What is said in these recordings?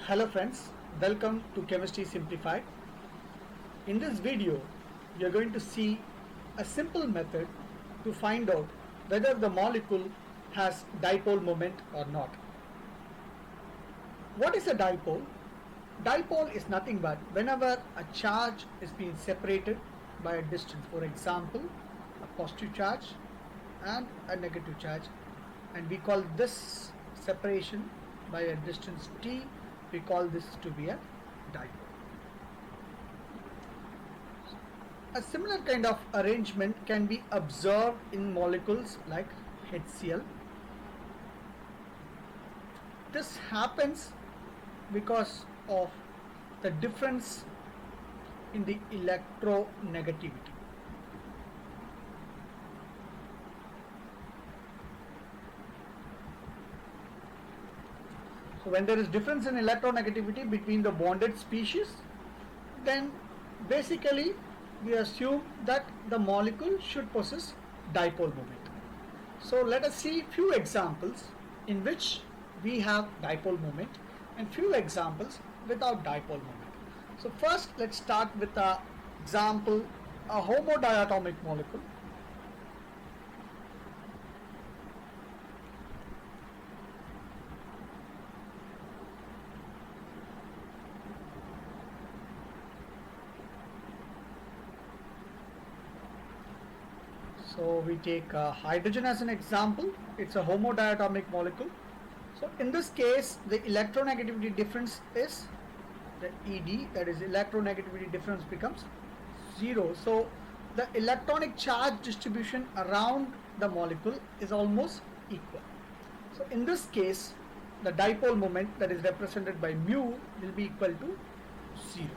Hello friends, welcome to Chemistry Simplified. In this video, you are going to see a simple method to find out whether the molecule has dipole moment or not. What is a dipole? Dipole is nothing but whenever a charge is being separated by a distance. For example, a positive charge and a negative charge, and we call this separation by a distance t. We call this to be a dipole. A similar kind of arrangement can be observed in molecules like HCl. This happens because of the difference in the electronegativity. So when there is difference in electronegativity between the bonded species, then basically we assume that the molecule should possess dipole moment. So let us see few examples in which we have dipole moment and few examples without dipole moment. So first let's start with a example, a homodiatomic molecule. So we take hydrogen as an example. It's a homodiatomic molecule. So in this case, the electronegativity difference is the ED, that is electronegativity difference becomes 0. So the electronic charge distribution around the molecule is almost equal. So in this case, the dipole moment, that is represented by mu, will be equal to 0.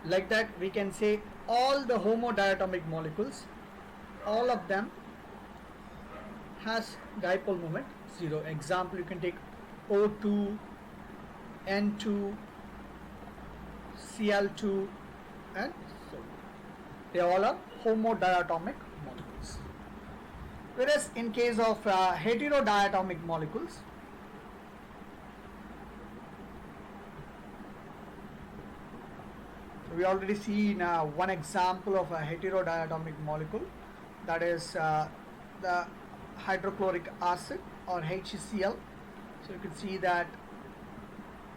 Like that, we can say all the homodiatomic molecules, all of them has dipole moment 0. Example, you can take O2, N2, Cl2, and so on. They all are homodiatomic molecules. Whereas in case of heterodiatomic molecules, we already seen one example of a heterodiatomic molecule, that is the hydrochloric acid or HCl. So you can see that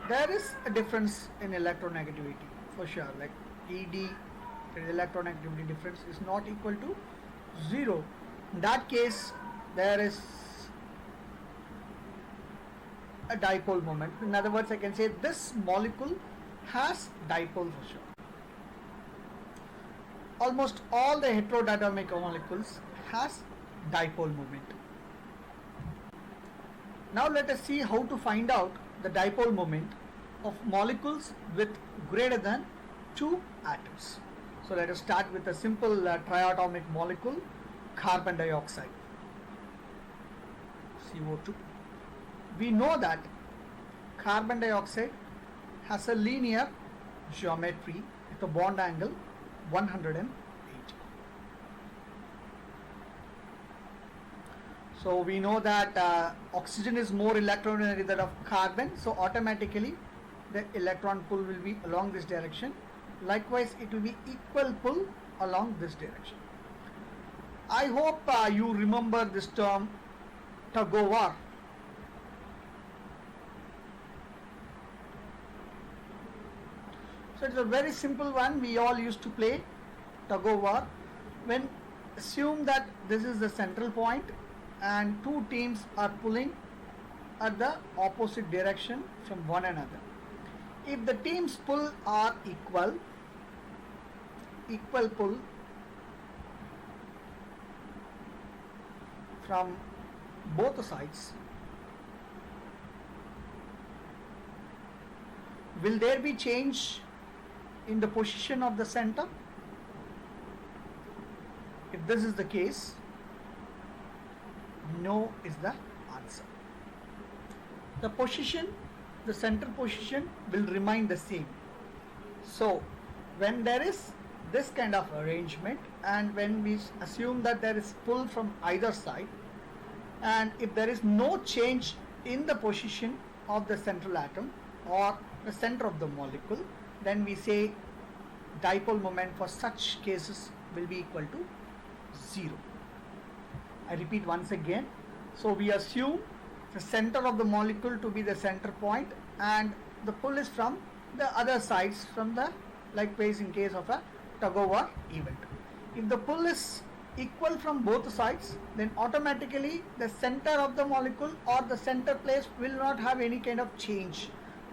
there is a difference in electronegativity for sure, like ED, the electronegativity difference is not equal to 0. In that case, there is a dipole moment. In other words, I can say this molecule has dipole for sure. Almost all the heterodiatomic molecules has dipole moment. Now let us see how to find out the dipole moment of molecules with greater than 2 atoms. So let us start with a simple triatomic molecule, carbon dioxide, CO2. We know that carbon dioxide has a linear geometry with a bond angle 108. So we know that oxygen is more electronegative than of carbon, so automatically the electron pull will be along this direction. Likewise, it will be equal pull along this direction. I hope you remember this term tug of war. So it's a very simple one. We all used to play tug of war. When assume that this is the central point and two teams are pulling at the opposite direction from one another. If the teams pull are equal pull from both sides, will there be change in the position of the center? If this is the case, no is the answer. The position, the center position will remain the same. So when there is this kind of arrangement and when we assume that there is pull from either side, and if there is no change in the position of the central atom or the center of the molecule, then we say dipole moment for such cases will be equal to 0. I repeat once again. So we assume the center of the molecule to be the center point and the pull is from the other sides, from the likewise in case of a tug of war event. If the pull is equal from both sides, then automatically the center of the molecule or the center place will not have any kind of change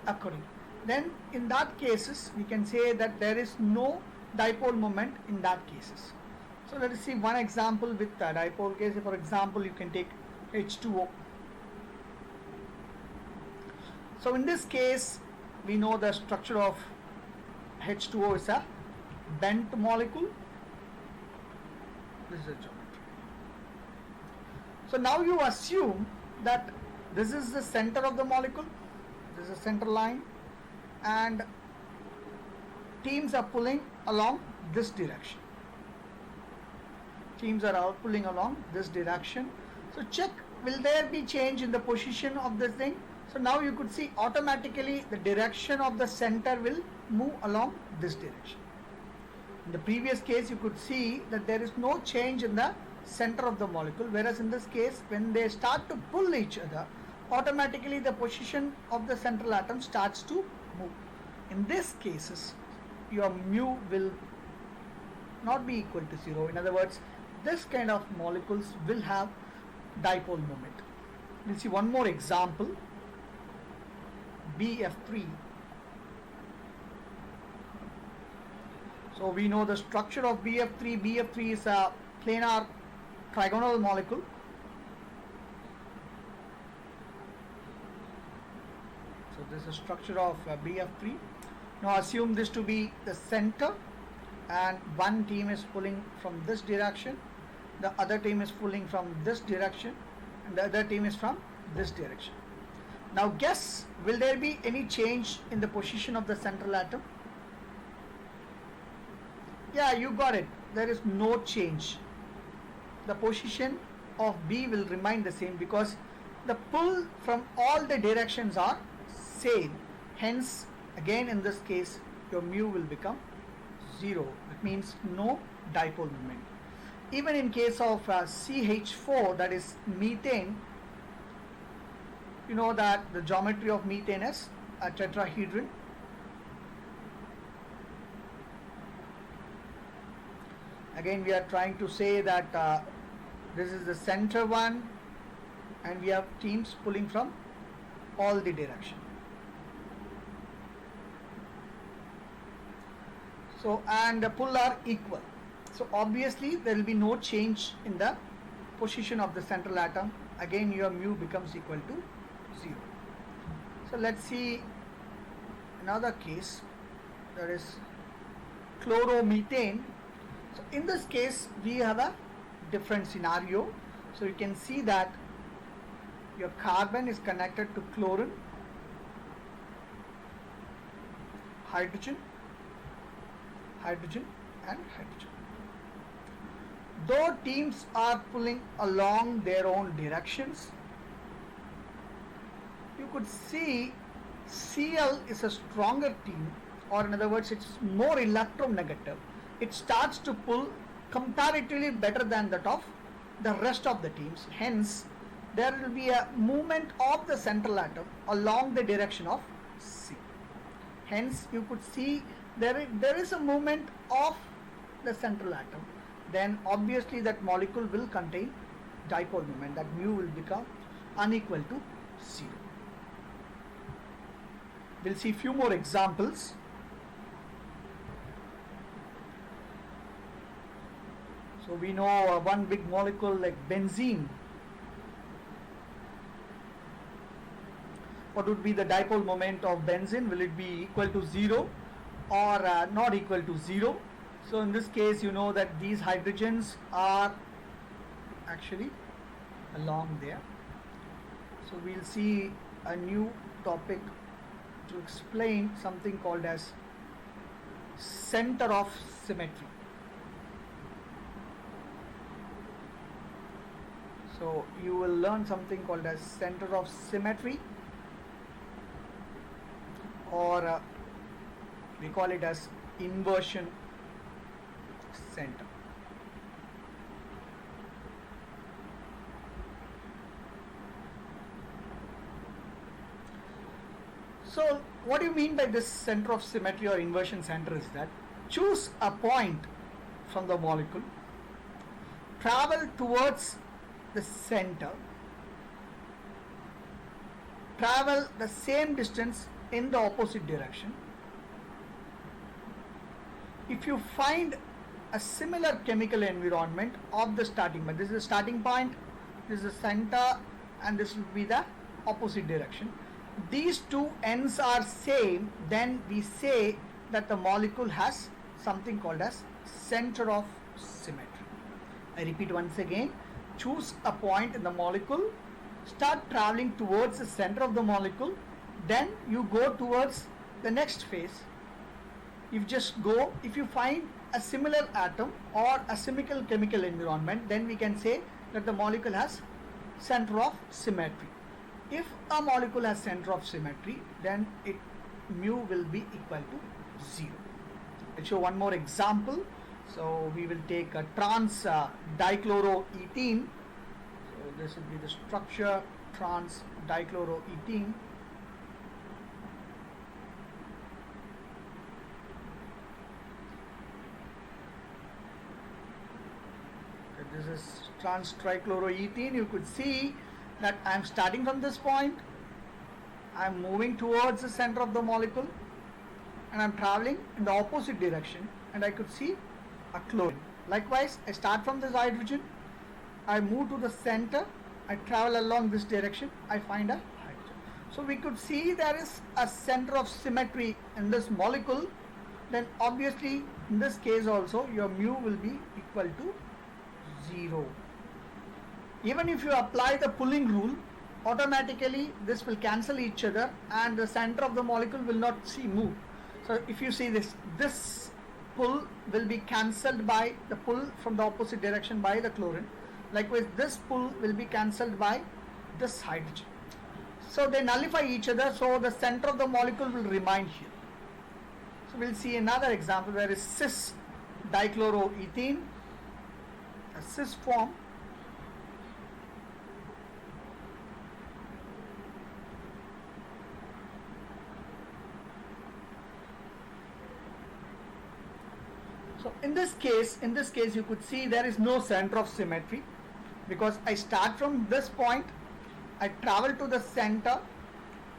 occurring. Then in that cases we can say that there is no dipole moment in that cases. So let us see one example with the dipole case. For example, you can take H2O. So in this case we know the structure of H2O is a bent molecule. This is a geometry. So now you assume that this is the center of the molecule, this is the center line, and teams are pulling along this direction. Teams are all pulling along this direction. So check, will there be change in the position of this thing? So now you could see automatically the direction of the center will move along this direction. In the previous case you could see that there is no change in the center of the molecule, whereas in this case when they start to pull each other, automatically the position of the central atom starts to move. In these cases your mu will not be equal to 0. In other words, this kind of molecules will have dipole moment. We'll see one more example, BF3. So we know the structure of BF3. BF3 is a planar trigonal molecule. So this is the structure of BF3. Now assume this to be the center, and one team is pulling from this direction, the other team is pulling from this direction, and the other team is from this direction. Now guess, will there be any change in the position of the central atom? Yeah, you got it. There is no change. The position of B will remain the same because the pull from all the directions are same. Hence, again in this case, your mu will become 0. It means no dipole moment. Even in case of CH4, that is methane, you know that the geometry of methane is a tetrahedron. Again we are trying to say that this is the center one and we have teams pulling from all the direction. So and the pull are equal. So obviously there will be no change in the position of the central atom. Again your mu becomes equal to 0. So let's see another case, that is chloromethane. So in this case we have a different scenario. So you can see that your carbon is connected to chlorine, hydrogen, hydrogen and hydrogen. Though teams are pulling along their own directions, you could see Cl is a stronger team, or in other words it's more electronegative. It starts to pull comparatively better than that of the rest of the teams. Hence there will be a movement of the central atom along the direction of C. Hence you could see there is a movement of the central atom. Then obviously that molecule will contain dipole moment. That mu will become unequal to 0. We'll see few more examples. So we know one big molecule like benzene. What would be the dipole moment of benzene? Will it be equal to 0 or not equal to 0? So in this case you know that these hydrogens are actually along there. So we'll see a new topic to explain something called as center of symmetry. So you will learn something called as center of symmetry. or we call it as inversion center. So what do you mean by this center of symmetry or inversion center is that choose a point from the molecule, travel towards the center, travel the same distance in the opposite direction. If you find a similar chemical environment of the starting point, this is the starting point, this is the center, and this will be the opposite direction. These two ends are same, then we say that the molecule has something called as center of symmetry. I repeat once again, choose a point in the molecule, start traveling towards the center of the molecule, then you go towards the next phase. You just go, if you find a similar atom or a similar chemical environment, then we can say that the molecule has center of symmetry. If a molecule has center of symmetry, then mu will be equal to 0. I'll show one more example. So we will take a trans dichloroethene. So this will be the structure, trans dichloroethene. This is trans trichloroethene. You could see that I am starting from this point, I am moving towards the center of the molecule, and I am traveling in the opposite direction, and I could see a chlorine. Likewise, I start from this hydrogen, I move to the center, I travel along this direction, I find a hydrogen. So we could see there is a center of symmetry in this molecule. Then obviously in this case also your mu will be equal to 0. Even if you apply the pulling rule, automatically this will cancel each other and the center of the molecule will not move. So if you see this pull will be cancelled by the pull from the opposite direction by the chlorine. Likewise, this pull will be cancelled by this hydrogen. So they nullify each other, so the center of the molecule will remain here. So we'll see another example where is cis dichloroethene, a cis form. So in this case you could see there is no center of symmetry, because I start from this point, I travel to the center,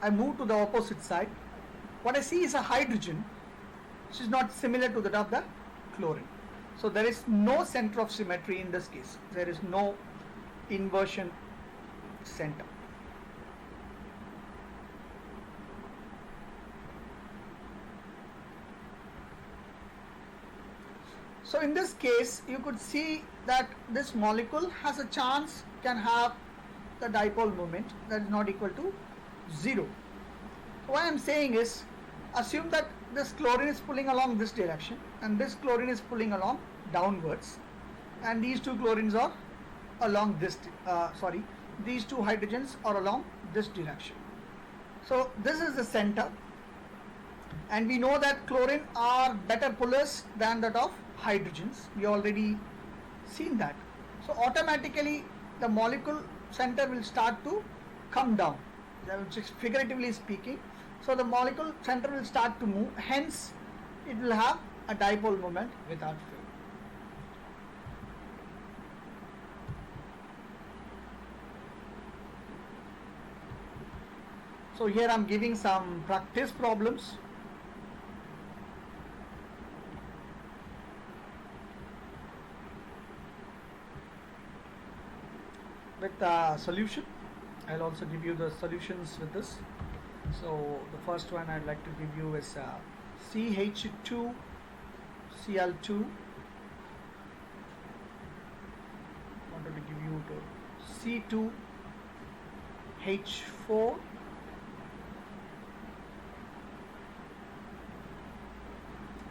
I move to the opposite side. What I see is a hydrogen which is not similar to that of the chlorine. So there is no center of symmetry in this case. There is no inversion center. So in this case, you could see that this molecule has a chance, can have the dipole moment that is not equal to 0. What I am saying is, assume that this chlorine is pulling along this direction and this chlorine is pulling along downwards, and these two chlorines are along this, these two hydrogens are along this direction. So this is the center, and we know that chlorine are better pullers than that of hydrogens. We already seen that. So automatically the molecule center will start to come down, just figuratively speaking. So the molecule center will start to move, hence it will have a dipole moment without fail. So here I am giving some practice problems. With the solution, I'll also give you the solutions with this. So the first one I'd like to give you is CH2 Cl2. Wanted to give you to C2H4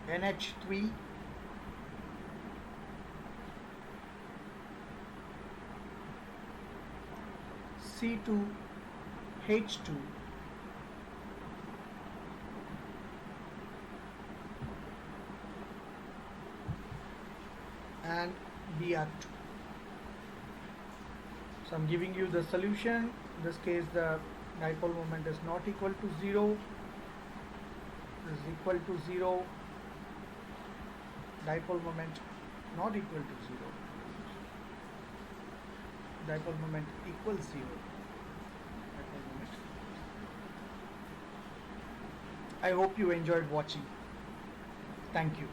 NH3 C2H2 and Br2. So I'm giving you the solution. In this case, the dipole moment is not equal to 0. This is equal to 0. Dipole moment not equal to 0. Dipole moment equals 0. Dipole moment. I hope you enjoyed watching. Thank you.